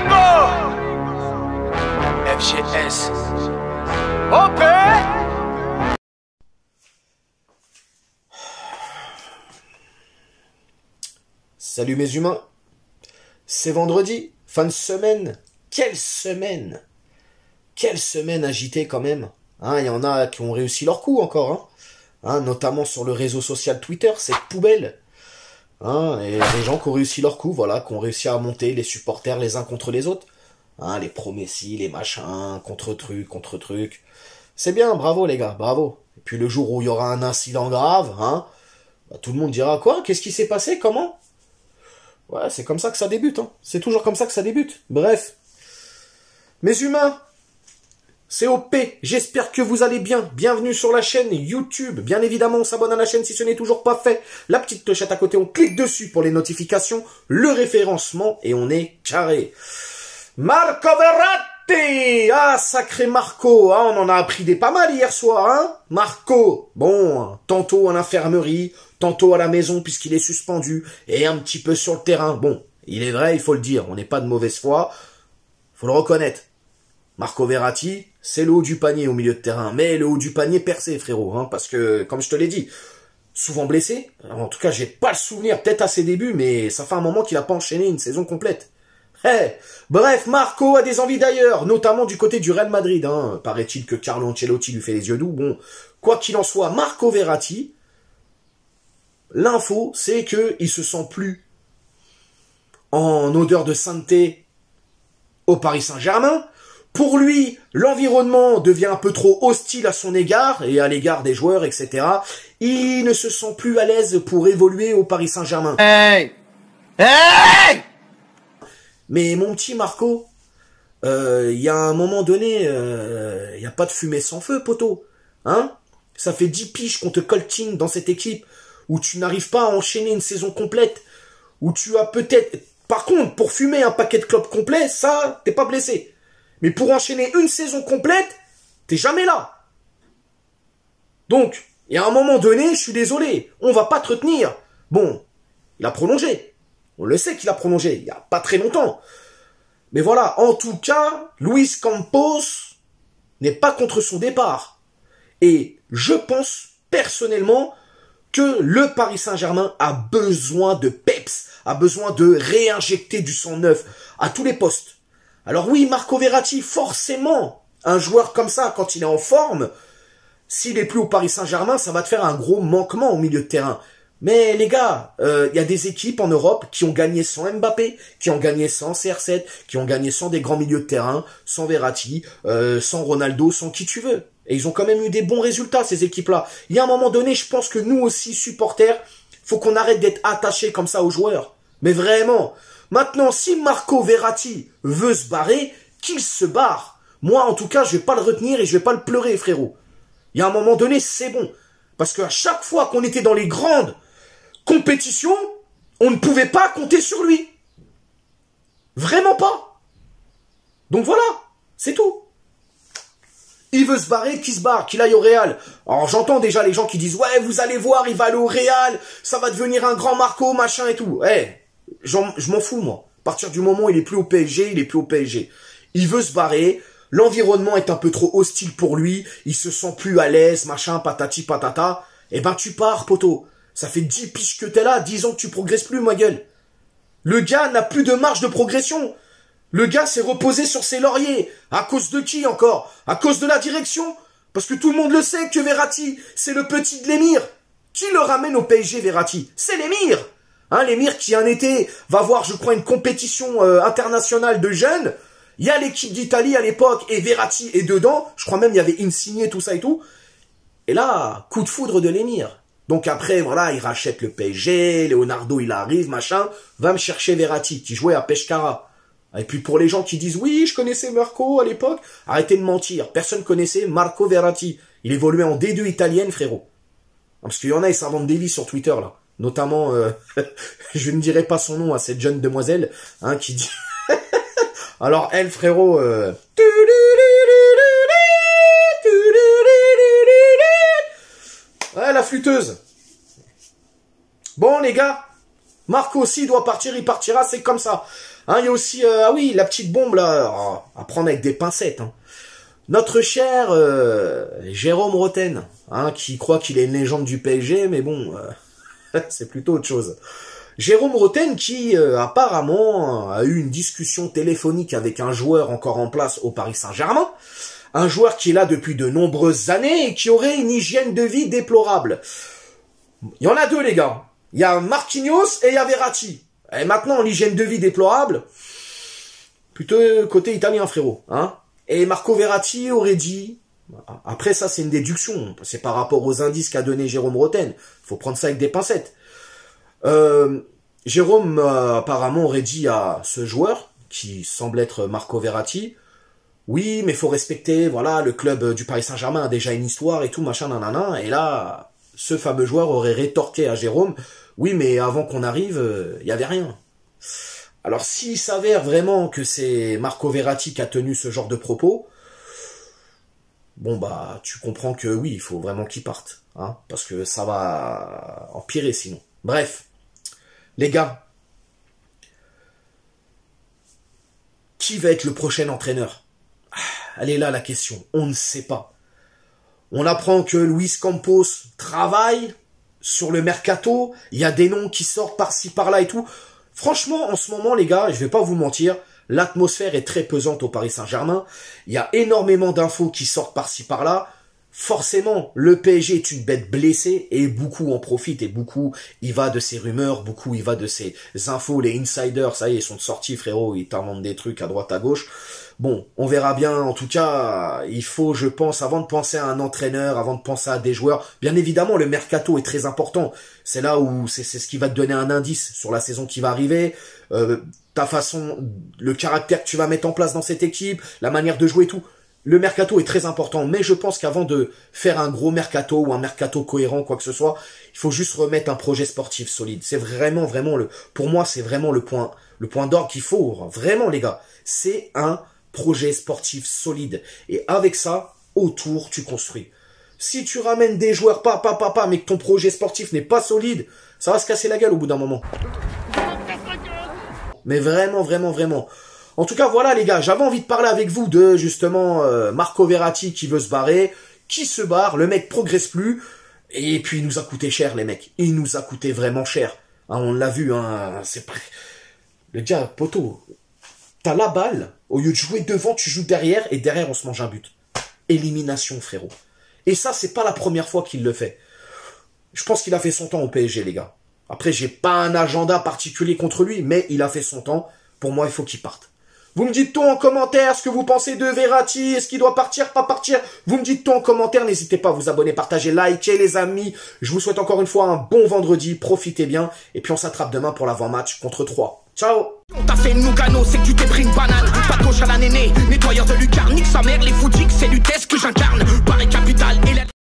Gringo! FGS. OP! Salut mes humains, c'est vendredi, fin de semaine. Quelle semaine! Quelle semaine agitée quand même. Il y en a qui ont réussi leur coup encore, notamment sur le réseau social Twitter, cette poubelle. Et des gens qui ont réussi leur coup, voilà, qui ont réussi à monter les supporters les uns contre les autres. Les promessis, les machins, contre truc. C'est bien, bravo les gars, bravo. Et puis le jour où il y aura un incident grave, tout le monde dira quoi? Qu'est-ce qui s'est passé? Comment? Ouais, c'est comme ça que ça débute, C'est toujours comme ça que ça débute. Bref. Mes humains, c'est OP, j'espère que vous allez bien. Bienvenue sur la chaîne YouTube. Bien évidemment, on s'abonne à la chaîne si ce n'est toujours pas fait. La petite clochette à côté, on clique dessus pour les notifications, le référencement et on est carré. Marco Verratti! Sacré Marco, on en a appris des pas mal hier soir, Marco, bon, tantôt à l'infirmerie, tantôt à la maison puisqu'il est suspendu, et un petit peu sur le terrain. Bon, il est vrai, il faut le dire, on n'est pas de mauvaise foi, faut le reconnaître. Marco Verratti, c'est le haut du panier au milieu de terrain, mais le haut du panier percé, frérot, parce que, comme je te l'ai dit, souvent blessé, en tout cas, j'ai pas le souvenir, peut-être à ses débuts, mais ça fait un moment qu'il a pas enchaîné une saison complète. Bref, Marco a des envies d'ailleurs, notamment du côté du Real Madrid, paraît-il que Carlo Ancelotti lui fait les yeux doux. Bon, quoi qu'il en soit, Marco Verratti, l'info, c'est que il se sent plus en odeur de sainteté au Paris Saint-Germain. Pour lui, l'environnement devient un peu trop hostile à son égard et à l'égard des joueurs, etc. Il ne se sent plus à l'aise pour évoluer au Paris Saint-Germain. Hey! Mais mon petit Marco, il y a un moment donné, il n'y a pas de fumée sans feu, poteau. Ça fait 10 piges qu'on te coltine dans cette équipe, où tu n'arrives pas à enchaîner une saison complète, où tu as peut-être... Par contre, pour fumer un paquet de clopes complet, ça, t'es pas blessé. Mais pour enchaîner une saison complète, t'es jamais là. Donc, il y a un moment donné, je suis désolé, on va pas te retenir. Bon, il a prolongé. On le sait qu'il a prolongé, il y a pas très longtemps. Mais voilà, en tout cas, Luis Campos n'est pas contre son départ. Et je pense, personnellement, que le Paris Saint-Germain a besoin de peps, a besoin de réinjecter du sang neuf à tous les postes. Alors oui, Marco Verratti, forcément, un joueur comme ça, quand il est en forme, s'il est plus au Paris Saint-Germain, ça va te faire un gros manquement au milieu de terrain. Mais les gars, y a des équipes en Europe qui ont gagné sans Mbappé, qui ont gagné sans CR7, qui ont gagné sans des grands milieux de terrain, sans Verratti, sans Ronaldo, sans qui tu veux. Et ils ont quand même eu des bons résultats, ces équipes-là. Il y a un moment donné, je pense que nous aussi, supporters, faut qu'on arrête d'être attachés comme ça aux joueurs. Mais vraiment. Maintenant, si Marco Verratti veut se barrer, qu'il se barre. Moi, en tout cas, je vais pas le retenir et je vais pas le pleurer, frérot. Il y a un moment donné, c'est bon. Parce qu'à chaque fois qu'on était dans les grandes compétition, on ne pouvait pas compter sur lui. Vraiment pas. Donc voilà, c'est tout. Il veut se barrer, qu'il se barre, qu'il aille au Real. Alors j'entends déjà les gens qui disent « Ouais, vous allez voir, il va aller au Real, ça va devenir un grand Marco, machin et tout. » Je m'en fous, moi. À partir du moment où il est plus au PSG, il est plus au PSG. Il veut se barrer, l'environnement est un peu trop hostile pour lui, il se sent plus à l'aise, machin, patati patata. Tu pars, poteau. Ça fait 10 piges que t'es là, 10 ans que tu progresses plus, ma gueule. Le gars n'a plus de marge de progression. Le gars s'est reposé sur ses lauriers. À cause de qui encore? À cause de la direction? Parce que tout le monde le sait que Verratti, c'est le petit de l'émir. Qui le ramène au PSG, Verratti? C'est l'émir. L'émir qui un été va voir, je crois, une compétition internationale de jeunes. Il y a l'équipe d'Italie à l'époque et Verratti est dedans. Je crois même il y avait Insigne, tout ça et tout. Et là, coup de foudre de l'émir. Donc après, voilà, il rachète le PSG, Leonardo, il arrive, machin, va me chercher Verratti, qui jouait à Pescara. Et puis pour les gens qui disent, oui, je connaissais Marco à l'époque, arrêtez de mentir, personne connaissait Marco Verratti. Il évoluait en D2 italienne, frérot. Parce qu'il y en a, ils s'inventent des vies sur Twitter, là. Notamment, je ne dirai pas son nom à cette jeune demoiselle, qui dit... Alors elle, frérot... Ouais, la flûteuse. Bon, les gars, Marco aussi doit partir, il partira, c'est comme ça. Hein, il y a aussi, ah oui, la petite bombe là, à prendre avec des pincettes. Hein. Notre cher Jérôme Roten, hein, qui croit qu'il est une légende du PSG, mais bon, c'est plutôt autre chose. Jérôme Roten qui apparemment a eu une discussion téléphonique avec un joueur encore en place au Paris Saint-Germain, un joueur qui est là depuis de nombreuses années et qui aurait une hygiène de vie déplorable. Il y en a deux les gars, il y a Marquinhos et il y a Verratti. Et maintenant l'hygiène de vie déplorable, plutôt côté italien frérot, hein. Et Marco Verratti aurait dit, après ça c'est une déduction, c'est par rapport aux indices qu'a donné Jérôme Roten, faut prendre ça avec des pincettes. Jérôme apparemment aurait dit à ce joueur, qui semble être Marco Verratti, oui mais faut respecter, voilà, le club du Paris Saint-Germain a déjà une histoire et tout, machin, nanana, et là, ce fameux joueur aurait rétorqué à Jérôme, oui mais avant qu'on arrive, il y avait rien. Alors s'il s'avère vraiment que c'est Marco Verratti qui a tenu ce genre de propos, bon bah tu comprends que oui, il faut vraiment qu'il parte, hein, parce que ça va empirer sinon. Bref, les gars, qui va être le prochain entraîneur? Elle est là la question, on ne sait pas. On apprend que Luis Campos travaille sur le mercato, il y a des noms qui sortent par-ci par-là et tout. Franchement, en ce moment, les gars, je vais pas vous mentir, l'atmosphère est très pesante au Paris Saint-Germain. Il y a énormément d'infos qui sortent par-ci par-là. Forcément, le PSG est une bête blessée et beaucoup en profitent et beaucoup il va de ces rumeurs, beaucoup il va de ces infos, les insiders, ça y est, ils sont sortis frérot, ils t'inventent des trucs à droite à gauche. Bon, on verra bien, en tout cas, il faut, je pense, avant de penser à un entraîneur, avant de penser à des joueurs, bien évidemment, le mercato est très important. C'est là où c'est ce qui va te donner un indice sur la saison qui va arriver, ta façon, le caractère que tu vas mettre en place dans cette équipe, la manière de jouer et tout. Le mercato est très important, mais je pense qu'avant de faire un gros mercato ou un mercato cohérent, quoi que ce soit, il faut juste remettre un projet sportif solide. C'est vraiment, pour moi, c'est vraiment le point d'orgue qu'il faut, vraiment les gars. C'est un projet sportif solide. Et avec ça, autour, tu construis. Si tu ramènes des joueurs mais que ton projet sportif n'est pas solide, ça va se casser la gueule au bout d'un moment. Mais vraiment. En tout cas, voilà les gars, j'avais envie de parler avec vous de, justement, Marco Verratti qui veut se barrer, qui se barre, le mec progresse plus, et puis il nous a coûté cher les mecs. Il nous a coûté vraiment cher. Hein, on l'a vu, hein, c'est... Le gars, poteau, t'as la balle, au lieu de jouer devant, tu joues derrière, et derrière on se mange un but. Élimination, frérot. Et ça, c'est pas la première fois qu'il le fait. Je pense qu'il a fait son temps au PSG, les gars. Après, j'ai pas un agenda particulier contre lui, mais il a fait son temps. Pour moi, il faut qu'il parte. Vous me dites tout en commentaire ce que vous pensez de Verratti, est-ce qu'il doit partir, pas partir. Vous me dites tout en commentaire, n'hésitez pas à vous abonner, partager, liker les amis. Je vous souhaite encore une fois un bon vendredi, profitez bien. Et puis on s'attrape demain pour l'avant-match contre 3. Ciao. On t'a fait Nougano, c'est que tu t'es pris une banane. Pas gauche à la néné, nettoyeur de lucarne, nique sa mère, les foutiques, c'est l'UTES que j'incarne. Paris Capital et la...